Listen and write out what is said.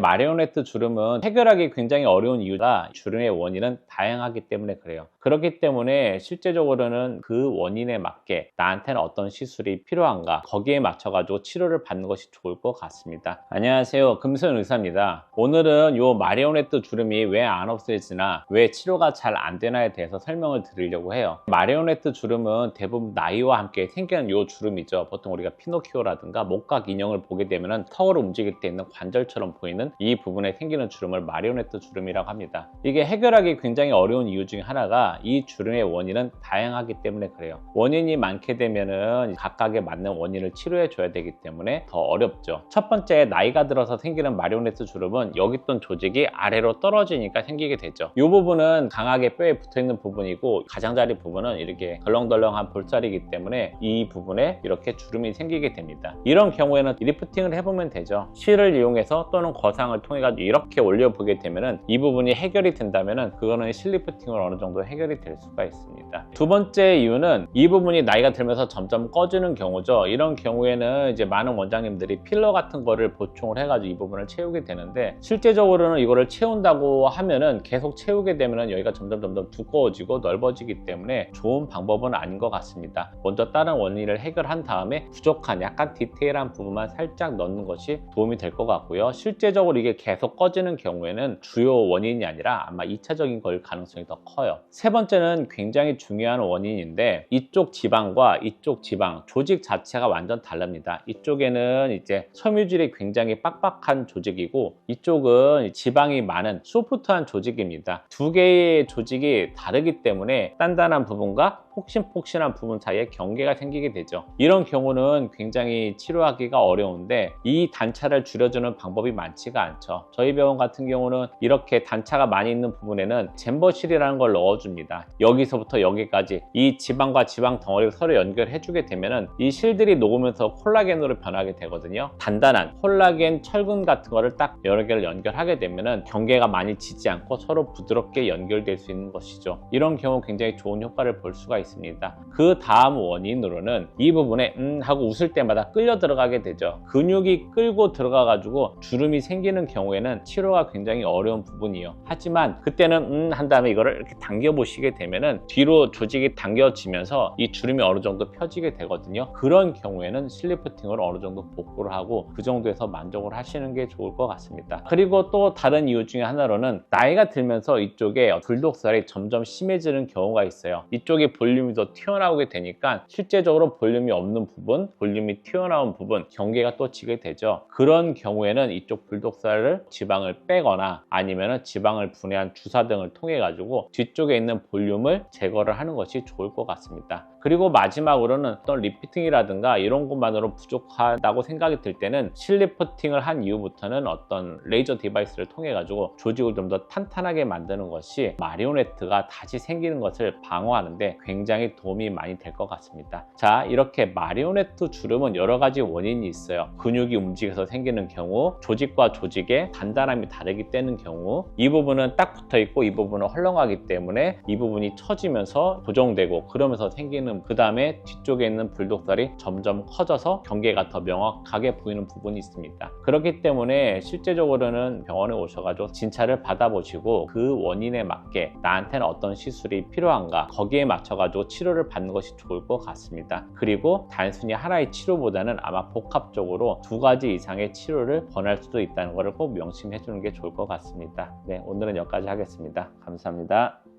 마리오네트 주름은 해결하기 굉장히 어려운 이유가 주름의 원인은 다양하기 때문에 그래요. 그렇기 때문에 실제적으로는 그 원인에 맞게 나한테는 어떤 시술이 필요한가 거기에 맞춰가지고 치료를 받는 것이 좋을 것 같습니다. 안녕하세요, 금선 의사입니다. 오늘은 요 마리오네트 주름이 왜 안 없어지나 왜 치료가 잘 안 되나에 대해서 설명을 드리려고 해요. 마리오네트 주름은 대부분 나이와 함께 생기는 요 주름이죠. 보통 우리가 피노키오라든가 목각 인형을 보게 되면 턱을 움직일 때 있는 관절처럼 보이는 이 부분에 생기는 주름을 마리오네트 주름이라고 합니다. 이게 해결하기 굉장히 어려운 이유 중에 하나가 이 주름의 원인은 다양하기 때문에 그래요. 원인이 많게 되면은 각각에 맞는 원인을 치료해 줘야 되기 때문에 더 어렵죠. 첫 번째, 나이가 들어서 생기는 마리오네트 주름은 여기 있던 조직이 아래로 떨어지니까 생기게 되죠. 이 부분은 강하게 뼈에 붙어 있는 부분이고 가장자리 부분은 이렇게 덜렁덜렁한 볼살이기 때문에 이 부분에 이렇게 주름이 생기게 됩니다. 이런 경우에는 리프팅을 해보면 되죠. 실을 이용해서 또는 거상을 통해 가지고 이렇게 올려보게 되면은 이 부분이 해결이 된다면은 그거는 실리프팅으로 어느 정도 해결이 될 수가 있습니다. 두 번째 이유는 이 부분이 나이가 들면서 점점 꺼지는 경우죠. 이런 경우에는 이제 많은 원장님들이 필러 같은 거를 보충을 해가지고 이 부분을 채우게 되는데, 실제적으로는 이거를 채운다고 하면은 계속 채우게 되면은 여기가 점점 두꺼워지고 넓어지기 때문에 좋은 방법은 아닌 것 같습니다. 먼저 다른 원인을 해결한 다음에 부족한 약간 디테일한 부분만 살짝 넣는 것이 도움이 될 것 같고요. 실제적으로 이게 계속 꺼지는 경우에는 주요 원인이 아니라 아마 2차적인 걸 가능성이 더 커요. 세 번째는 굉장히 중요한 원인인데, 이쪽 지방과 이쪽 지방 조직 자체가 완전 다릅니다. 이쪽에는 이제 섬유질이 굉장히 빡빡한 조직이고 이쪽은 지방이 많은 소프트한 조직입니다. 두 개의 조직이 다르기 때문에 단단한 부분과 폭신폭신한 부분 사이에 경계가 생기게 되죠. 이런 경우는 굉장히 치료하기가 어려운데 이 단차를 줄여주는 방법이 많지가 않죠. 저희 병원 같은 경우는 이렇게 단차가 많이 있는 부분에는 잼버실이라는 걸 넣어줍니다. 여기서부터 여기까지 이 지방과 지방 덩어리를 서로 연결해주게 되면은 이 실들이 녹으면서 콜라겐으로 변하게 되거든요. 단단한 콜라겐 철근 같은 거를 딱 여러 개를 연결하게 되면은 경계가 많이 지지 않고 서로 부드럽게 연결될 수 있는 것이죠. 이런 경우 굉장히 좋은 효과를 볼 수가 있습니다. 그 다음 원인으로는 이 부분에 하고 웃을 때마다 끌려 들어가게 되죠. 근육이 끌고 들어가 가지고 주름이 생기는 경우에는 치료가 굉장히 어려운 부분이에요. 하지만 그때는 한 다음에 이거를 이렇게 당겨 보시게 되면은 뒤로 조직이 당겨지면서 이 주름이 어느 정도 펴지게 되거든요. 그런 경우에는 실리프팅을 어느 정도 복구를 하고 그 정도에서 만족을 하시는 게 좋을 것 같습니다. 그리고 또 다른 이유 중에 하나로는 나이가 들면서 이쪽에 불독살이 점점 심해지는 경우가 있어요. 이쪽에 볼륨이 더 튀어나오게 되니까 실제적으로 볼륨이 없는 부분, 볼륨이 튀어나온 부분, 경계가 또 지게 되죠. 그런 경우에는 이쪽 불독살을 지방을 빼거나 아니면 지방을 분해한 주사 등을 통해 가지고 뒤쪽에 있는 볼륨을 제거를 하는 것이 좋을 것 같습니다. 그리고 마지막으로는 어떤 리프팅이라든가 이런 것만으로 부족하다고 생각이 들 때는 실리프팅을 한 이후부터는 어떤 레이저 디바이스를 통해 가지고 조직을 좀 더 탄탄하게 만드는 것이 마리오네트가 다시 생기는 것을 방어하는데 굉장히 도움이 많이 될 것 같습니다. 자, 이렇게 마리오네트 주름은 여러 가지 원인이 있어요. 근육이 움직여서 생기는 경우, 조직과 조직의 단단함이 다르기 때문인 경우, 이 부분은 딱 붙어 있고 이 부분은 헐렁하기 때문에 이 부분이 처지면서 고정되고 그러면서 생기는, 그 다음에 뒤쪽에 있는 불독살이 점점 커져서 경계가 더 명확하게 보이는 부분이 있습니다. 그렇기 때문에 실제적으로는 병원에 오셔가지고 진찰을 받아보시고 그 원인에 맞게 나한테는 어떤 시술이 필요한가 거기에 맞춰가지고 치료를 받는 것이 좋을 것 같습니다. 그리고 단순히 하나의 치료보다는 아마 복합적으로 두 가지 이상의 치료를 권할 수도 있다는 것을 꼭 명심해 주는 게 좋을 것 같습니다. 네, 오늘은 여기까지 하겠습니다. 감사합니다.